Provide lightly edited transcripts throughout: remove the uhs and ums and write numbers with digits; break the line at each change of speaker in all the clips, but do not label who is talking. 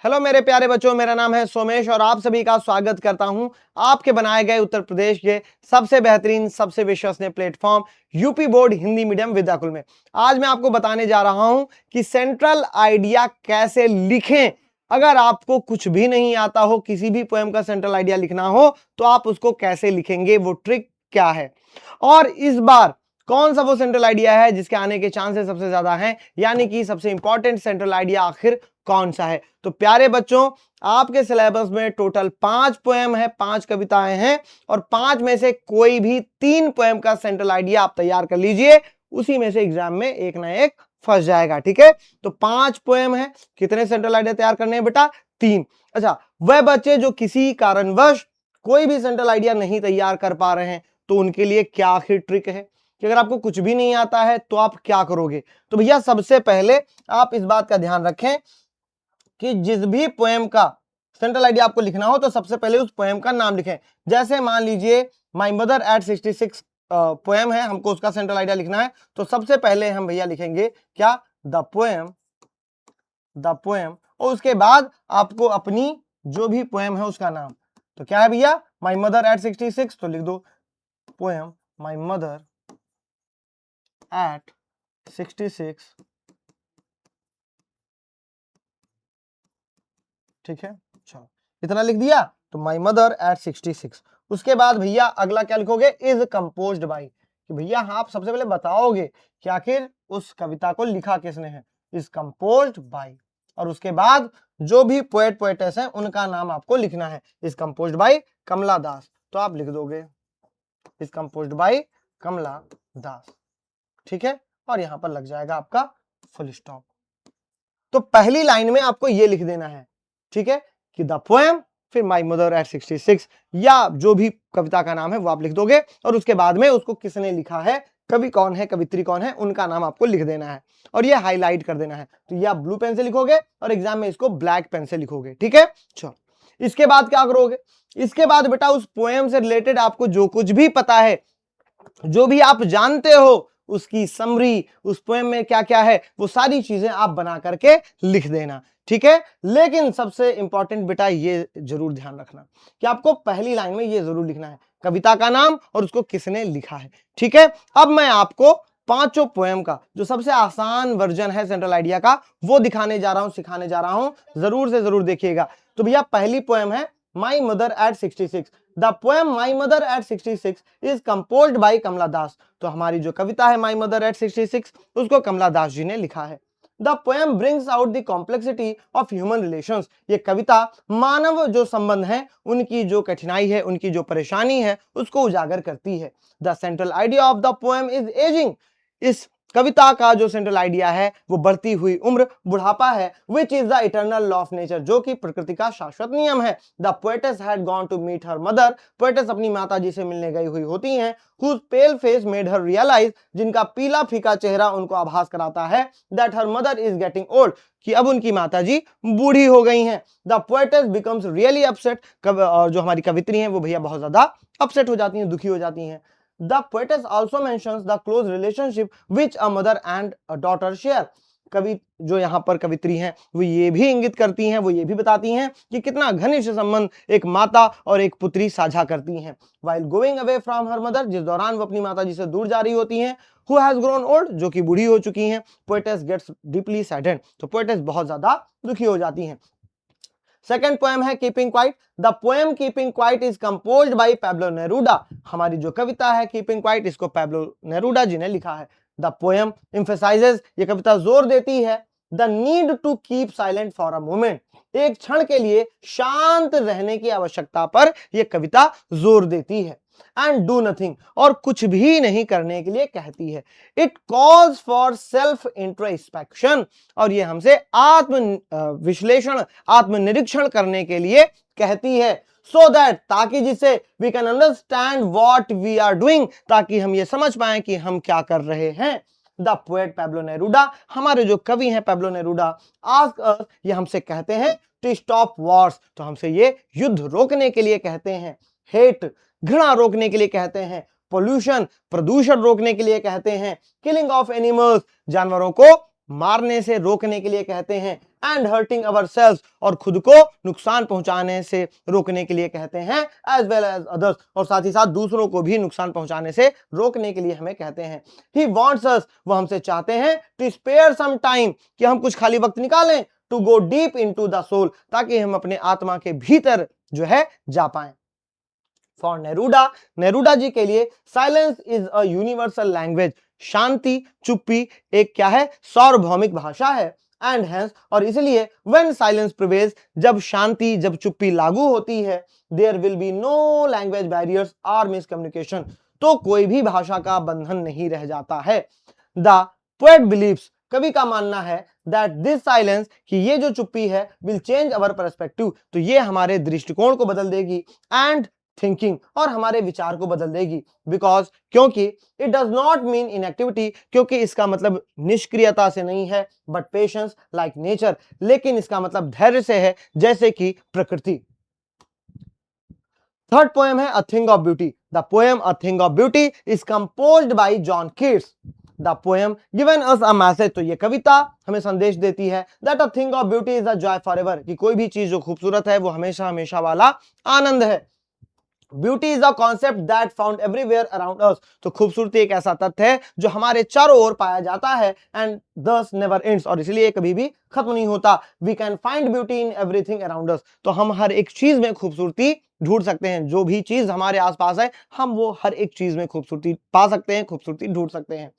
Hello मेरे प्यारे बच्चों, मेरा नाम है सोमेश और आप सभी का स्वागत करता हूं आपके बनाए गए उत्तर प्रदेश के सबसे बेहतरीन, सबसे विश्वसनीय platform UP board Hindi medium Vidyakul में। आज मैं आपको बताने जा रहा हूं कि सेंट्रल आइडिया कैसे लिखें। अगर आपको कुछ भी नहीं आता हो, किसी भी पोएम का सेंट्रल आइडिया लिखना हो तो आप उसको कैसे लिखेंगे, वो ट्रिक क्या है, और इस बार कौन सा वो सेंट्रल आइडिया है जिसके आने के चांसेस सबसे ज्यादा हैं, यानी कि सबसे इंपॉर्टेंट सेंट्रल आइडिया आखिर कौन सा है। तो प्यारे बच्चों, आपके सिलेबस में टोटल 5 पोएम है, 5 कविताएं हैं और 5 में से कोई भी 3 पोएम का सेंट्रल आइडिया आप तैयार कर लीजिए, उसी में से एग्जाम में एक ना एक फंस जाएगा। ठीक है, तो 5 पोएम है। कितने सेंट्रल आइडिया तैयार करने हैं बेटा? 3। अच्छा, वह बच्चे जो किसी कारणवश कोई भी सेंट्रल आइडिया नहीं तैयार कर पा रहे हैं तो उनके लिए क्या आखिर ट्रिक है कि अगर आपको कुछ भी नहीं आता है तो आप क्या करोगे। तो भैया सबसे पहले आप इस बात का ध्यान रखें कि जिस भी पोएम का सेंट्रल आइडिया आपको लिखना हो तो सबसे पहले उस पोएम का नाम लिखें। जैसे मान लीजिए माय मदर एट 66 पोएम है, हमको उसका सेंट्रल आइडिया लिखना है, तो सबसे पहले हम भैया लिखेंगे क्या? The poem. और उसके बाद आपको अपनी जो भी पोएम है उसका नाम, तो क्या है भैया? माय मदर एट 66, तो लिख दो पोएम माय मदर एट 66। ठीक है, चलो इतना लिख दिया, तो माय मदर एट 66। उसके बाद भैया अगला क्या लिखोगे? Is composed bye. कि भैया आप सबसे पहले बताओगे कि आखिर उस कविता को लिखा किसने है। Is composed bye. और उसके बाद जो भी पोएट पोएटेस हैं उनका नाम आपको लिखना है। Is composed by Kamala Das, तो आप लिख दोगे इज कंपोज्ड बाय कमला दास। ठीक है, और यहां पर लग जाएगा आपका फुल स्टॉप। तो पहली लाइन में आपको ये लिख देना है, ठीक है, कि द पोएम, फिर माय मदर एट 66, या जो भी कविता का नाम है वो आप लिख दोगे, और उसके बाद में उसको किसने लिखा है, कवि कौन है, कवित्री कौन है, उनका नाम आपको लिख देना है और ये हाईलाइट कर देना है। तो ये आप ब्लू पेन से लिखोगे और एग्जाम में इसको ब्लैक पेन से लिखोगे। ठीक है, चलो इसके बाद क्या करोगे? इसके बाद बेटा उस पोएम से रिलेटेड आपको जो कुछ भी पता है, जो भी आप जानते हो, उसकी समरी, उस पोएम में क्या क्या है, वो सारी चीजें आप बना करके लिख देना। ठीक है, लेकिन सबसे इंपॉर्टेंट बेटा ये जरूर ध्यान रखना कि आपको पहली लाइन में ये जरूर लिखना है कविता का नाम और उसको किसने लिखा है। ठीक है, अब मैं आपको पांचों पोएम का जो सबसे आसान वर्जन है सेंट्रल आइडिया का वो दिखाने जा रहा हूं, सिखाने जा रहा हूं, जरूर से जरूर देखिएगा। तो भैया पहली पोएम है my mother at 66। The poem my mother at 66 is composed by Kamala Das. तो हमारी जो कविता है माई मदर एट 66 उसको कमला दास जी ने लिखा है। The poem brings out the complexity of human relations. ये कविता मानव जो संबंध है, उनकी जो कठिनाई है, उनकी जो परेशानी है, उसको उजागर करती है। The central idea of the poem is ageing. इस कविता का जो सेंट्रल आइडिया है वो बढ़ती हुई उम्र, बुढ़ापा है, which is the eternal law of nature, जो कि प्रकृति का शाश्वत नियम है। The poetess had gone to meet her mother. Poetess अपनी माता जी से मिलने गई हुई होती हैं। whose pale face made her realize, जिनका पीला फीका चेहरा उनको आभास कराता है that her mother is getting old, कि अब उनकी माता जी बूढ़ी हो गई हैं। The poetess becomes really upset, और जो हमारी कवित्री हैं वो भैया बहुत ज्यादा अपसेट हो जाती हैं, दुखी हो जाती हैं। The poetess also mentions the close relationship which a mother and a daughter share. कवि जो यहाँ पर कवित्री हैं वो ये भी इंगित करती हैं, वो ये भी बताती हैं कि कितना घनिष्ठ संबंध एक माता और एक पुत्री साझा करती हैं। While going away from her mother, जिस दौरान वो अपनी माता जी से दूर जा रही होती हैं, who has grown old, जो कि बूढ़ी हो चुकी हैं, poetess gets deeply saddened, तो poetess बहुत ज्यादा दुखी हो जाती हैं। सेकेंड पोएम है keeping quiet. The poem keeping quiet is composed by Pablo Neruda. हमारी जो कविता है कीपिंग क्वाइट, इसको पैब्लो नेरूडा जी ने लिखा है। द पोएम एम्फेसाइजेस, ये कविता जोर देती है the need to keep silent for a moment, एक क्षण के लिए शांत रहने की आवश्यकता पर यह कविता जोर देती है। एंड डू नथिंग, और कुछ भी नहीं करने के लिए कहती है। It calls for self introspection, और ये हमसे आत्म विश्लेषण, आत्मनिरीक्षण करने के लिए कहती है। सो दैट, ताकि जिससे we can understand what we are doing, ताकि हम ये समझ पाए कि हम क्या कर रहे हैं। द पोएट पैब्लो नेरूडा, हमारे जो कवि हैं पैब्लो नेरूडा, आस्क अस, ये हमसे कहते हैं टू स्टॉप वॉर्स, तो हमसे ये युद्ध रोकने के लिए कहते हैं। हेट, घृणा रोकने के लिए कहते हैं। पोल्यूशन, प्रदूषण रोकने के लिए कहते हैं। किलिंग ऑफ एनिमल्स, जानवरों को मारने से रोकने के लिए कहते हैं। एंड हर्टिंग अवर सेल्स, और खुद को नुकसान पहुंचाने से रोकने के लिए कहते हैं, एज वेल एज अदर्स, और साथ ही साथ दूसरों को भी नुकसान पहुंचाने से रोकने के लिए हमें कहते हैं। ही वांट्स अस, वो हमसे चाहते हैं, टू स्पेयर सम टाइम, कि हम कुछ खाली वक्त निकालें, to go deep into the soul, ताकि हम अपने आत्मा के भीतर जो है जा पाएं। फॉर नेरूडा, नेरूडा जी के लिए silence is a universal language, शांति, चुप्पी एक क्या है, सार्वभौमिक भाषा है। एंड हेंस, और इसलिए व्हेन साइलेंस प्रिवेल्स, जब शांति, जब चुप्पी लागू होती है, there will be no language barriers और मिसकम्युनिकेशन, तो कोई भी भाषा का बंधन नहीं रह जाता है। द पोएट बिलीव्स, कवि का मानना है, दैट दिस साइलेंस, कि ये जो चुप्पी है, विल चेंज अवर पर्सपेक्टिव, तो ये हमारे दृष्टिकोण को बदल देगी, एंड थिंकिंग, और हमारे विचार को बदल देगी। बिकॉज, क्योंकि it does not mean inactivity, क्योंकि इसका मतलब निष्क्रियता से नहीं है, बट पेशेंस लाइक नेचर, लेकिन इसका मतलब धैर्य से है, जैसे कि प्रकृति। थर्ड पोएम है a thing of beauty. The poem a thing of beauty is composed bye John Keats. The poem given us a message, तो ये कविता हमें संदेश देती है, that a thing of beauty is a joy forever, कि कोई भी चीज जो खूबसूरत है वो हमेशा हमेशा वाला आनंद है। Beauty is a concept that found everywhere around us, तो खूबसूरती एक ऐसा तथ्य है जो हमारे चारों ओर पाया जाता है, एंड दस नेवर एंड्स, और इसलिए कभी भी खत्म नहीं होता। We can find beauty in everything around us, तो हम हर एक चीज में खूबसूरती ढूंढ सकते हैं, जो भी चीज हमारे आसपास है हम वो हर एक चीज में खूबसूरती पा सकते हैं, खूबसूरती ढूंढ सकते हैं।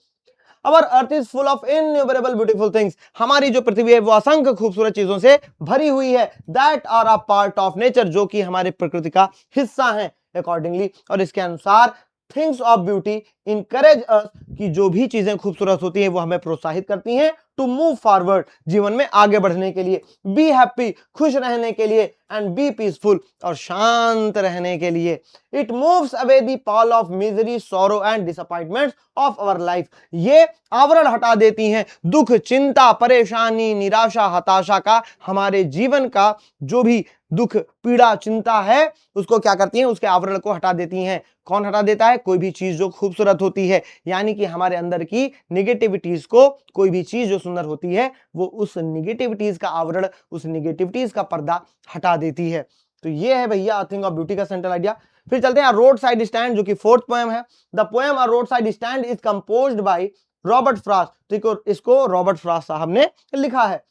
Our earth is full of innumerable beautiful things, हमारी जो पृथ्वी है वो असंख्य खूबसूरत चीजों से भरी हुई है, that are a part of nature, जो कि हमारे प्रकृति का हिस्सा है। Accordingly, और इसके अनुसार, थिंग्स ऑफ ब्यूटी इनकरेज अस, कि जो भी चीजें खूबसूरत होती हैं वो हमें प्रोत्साहित करती हैं, टू मूव फॉरवर्ड, जीवन में आगे बढ़ने के लिए, बी हैप्पी, खुश रहने के लिए, एंड बी पीसफुल, और शांत रहने के लिए। It moves away the Paul of misery, sorrow and disappointments of our life, ये आवरण हटा देती हैं दुख, चिंता, परेशानी, निराशा, हताशा का, हमारे जीवन का जो भी दुख, पीड़ा, चिंता है, उसको क्या करती हैं, उसके आवरण को हटा देती हैं। कौन हटा देता है? कोई भी चीज जो खूबसूरत होती है, यानी कि हमारे अंदर की निगेटिविटीज को, कोई भी चीज जो सुंदर होती है वो उस निगेटिविटीज का आवरण, उस निगेटिविटीज का पर्दा हटा देती है। तो ये है भैया थिंग ऑफ ब्यूटी का सेंट्रल आइडिया। फिर चलते हैं रोड साइड स्टैंड, जो कि फोर्थ पोएम है। The poem a road side stand is composed by Robert Frost, तो इसको रॉबर्ट फ्रॉस्ट साहब ने लिखा है।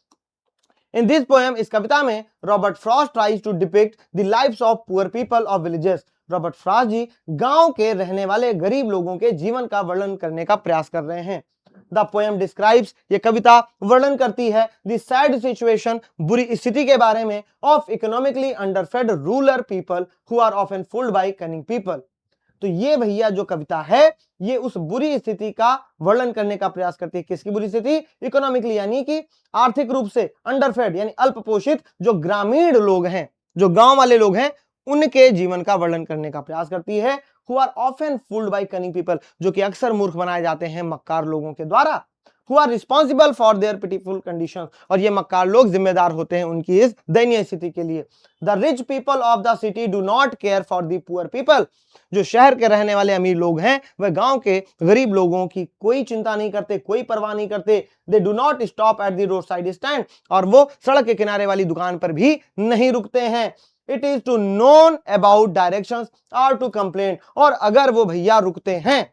इन दिस पोएम, इस कविता में Robert Frost tries to depict the lives of poor people of villages, Robert Frost ji गांव के रहने वाले गरीब लोगों के जीवन का वर्णन करने का प्रयास कर रहे हैं। द पोएम डिस्क्राइब्स, ये कविता वर्णन करती है, द सैड सिचुएशन, बुरी स्थिति के बारे में, of economically underfed rural people who are often fooled by cunning people. तो ये भैया जो कविता है, ये उस बुरी स्थिति का वर्णन करने का प्रयास करती है। किसकी बुरी स्थिति? इकोनॉमिकली, यानी कि आर्थिक रूप से अंडरफेड, यानी अल्पपोषित जो ग्रामीण लोग हैं, जो गांव वाले लोग हैं, उनके जीवन का वर्णन करने का प्रयास करती है। Who are often fooled by cunning people, जो कि अक्सर मूर्ख बनाए जाते हैं मक्कार लोगों के द्वारा। Who are responsible for their pitiful conditions, और ये मक्कार लोग जिम्मेदार होते हैं उनकी इस दयनीय स्थिति के लिए। The rich people of the city do not care for the poor people, जो शहर के रहने वाले अमीर लोग हैं वह गांव के गरीब लोगों की कोई चिंता नहीं करते, कोई परवाह नहीं करते। They do not stop at the roadside stand, और वो सड़क के किनारे वाली दुकान पर भी नहीं रुकते हैं। It is to known about directions or to complain, और अगर वो भैया रुकते हैं,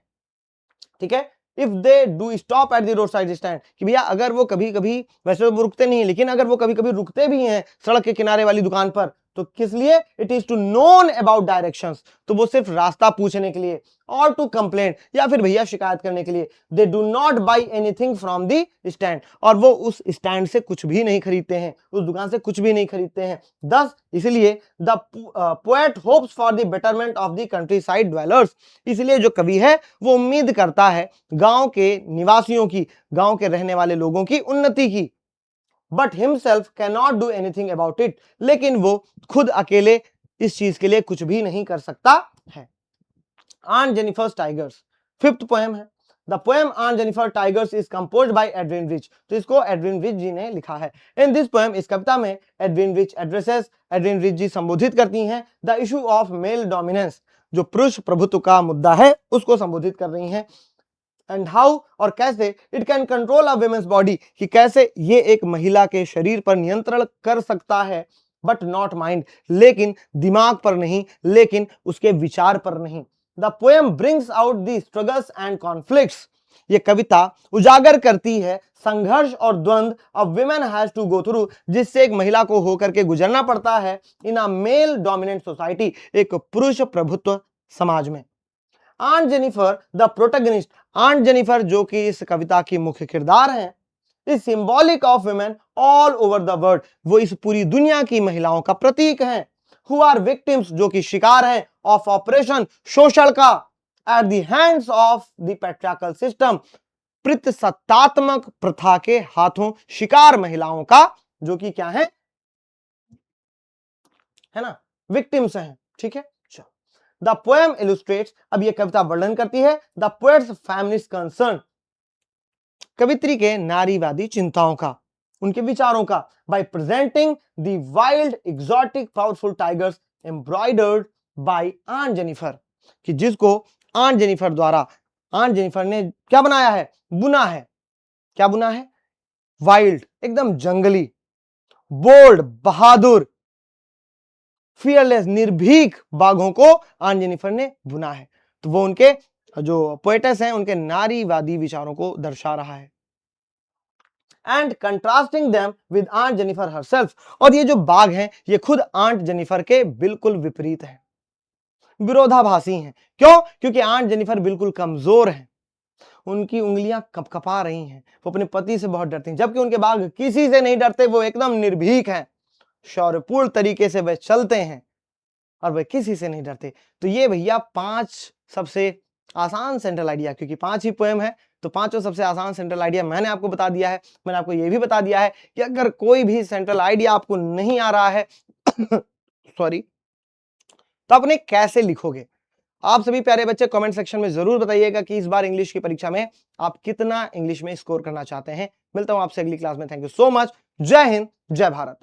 ठीक है, if they do stop at the road side stand, कि भैया अगर वो कभी कभी, वैसे वो रुकते नहीं है, लेकिन अगर वो कभी कभी रुकते भी हैं सड़क के किनारे वाली दुकान पर, तो किस लिए? It is to known about directions, तो वो सिर्फ रास्ता पूछने के लिए, और टू कंप्लेंट, या फिर भैया शिकायत करने के लिए। They do not by anything from the stand, और वो उस स्टैंड से कुछ भी नहीं खरीदते हैं, उस दुकान से कुछ भी नहीं खरीदते हैं। दस इसलिए the poet hopes for the betterment of the country side dwellers, इसलिए जो कवि है वो उम्मीद करता है गांव के निवासियों की, गांव के रहने वाले लोगों की उन्नति की। But himself can not do anything about it, लेकिन वो खुद अकेले इस चीज के लिए कुछ भी नहीं कर सकता है। On Jennifer's tigers, fifth poem है। The poem on Jennifer tigers is composed by Edwin Rich, तो इसको एडविन रिच जी ने लिखा है। इन दिस पोएम, इस कविता में Edwin Rich addresses, Edwin Rich ji संबोधित करती हैं the issue of male dominance, जो पुरुष प्रभुत्व का मुद्दा है उसको संबोधित कर रही हैं। एंड हाउ और कैसे it can control a women's body, कि कैसे ये एक महिला के शरीर पर नियंत्रण कर सकता है, बट नॉट माइंड, लेकिन दिमाग पर नहीं, लेकिन उसके विचार पर नहीं। The poem brings out the struggles and conflicts, ये कविता उजागर करती है संघर्ष और द्वंद्व a women has to go through, जिससे एक महिला को होकर के गुजरना पड़ता है in a male dominant society, एक पुरुष प्रभुत्व समाज में। Aunt Jennifer the protagonist, aunt Jennifer जो कि इस कविता की मुख्य किरदार हैं, is symbolic of women all over the world, वो इस पूरी दुनिया की महिलाओं का प्रतीक हैं, हु आर विक्टिम्स, जो कि शिकार हैं, ऑफ ऑपरेशन, शोषण का, at the hands of the patriarchal system, पितृसत्तात्मक प्रथा के हाथों शिकार महिलाओं का, जो कि क्या है ना, विक्टिम्स हैं। ठीक है, द पोएम इलुस्ट्रेट्स, अब यह कविता वर्णन करती है द पोएट्स फेमिनिस्ट कंसर्न, कवित्री के नारीवादी चिंताओं का, उनके विचारों का, by presenting the wild exotic powerful tigers embroidered by aunt Jennifer, कि जिसको आंट जेनिफर द्वारा, आंट जेनिफर ने क्या बनाया है, बुना है, क्या बुना है, वाइल्ड, एकदम जंगली, बोल्ड, बहादुर, फियरलेस, निर्भीक बाघों को आंट जेनिफर ने बुना है। तो वो उनके जो पोएटस हैं उनके नारीवादी विचारों को दर्शा रहा है। And contrasting them with aunt Jennifer herself, और ये जो बाघ हैं ये खुद आंट जेनिफर के बिल्कुल विपरीत हैं, विरोधाभासी हैं। क्यों? क्योंकि आंट जेनिफर बिल्कुल कमजोर हैं, उनकी उंगलियां कपकपा रही हैं, वो अपने पति से बहुत डरती हैं, जबकि उनके बाघ किसी से नहीं डरते, वो एकदम निर्भीक हैं, शौर्यपूर्ण तरीके से वे चलते हैं और वे किसी से नहीं डरते। तो ये भैया 5 सबसे आसान सेंट्रल आइडिया, क्योंकि 5 ही पोएम है तो पांचों सबसे आसान सेंट्रल आइडिया मैंने आपको बता दिया है। मैंने आपको ये भी बता दिया है कि अगर कोई भी सेंट्रल आइडिया आपको नहीं आ रहा है सॉरी, तो आपने कैसे लिखोगे। आप सभी प्यारे बच्चे कमेंट सेक्शन में जरूर बताइएगा कि इस बार इंग्लिश की परीक्षा में आप कितना इंग्लिश में स्कोर करना चाहते हैं। मिलता हूं आपसे अगली क्लास में। Thank you so much. जय हिंद, जय भारत।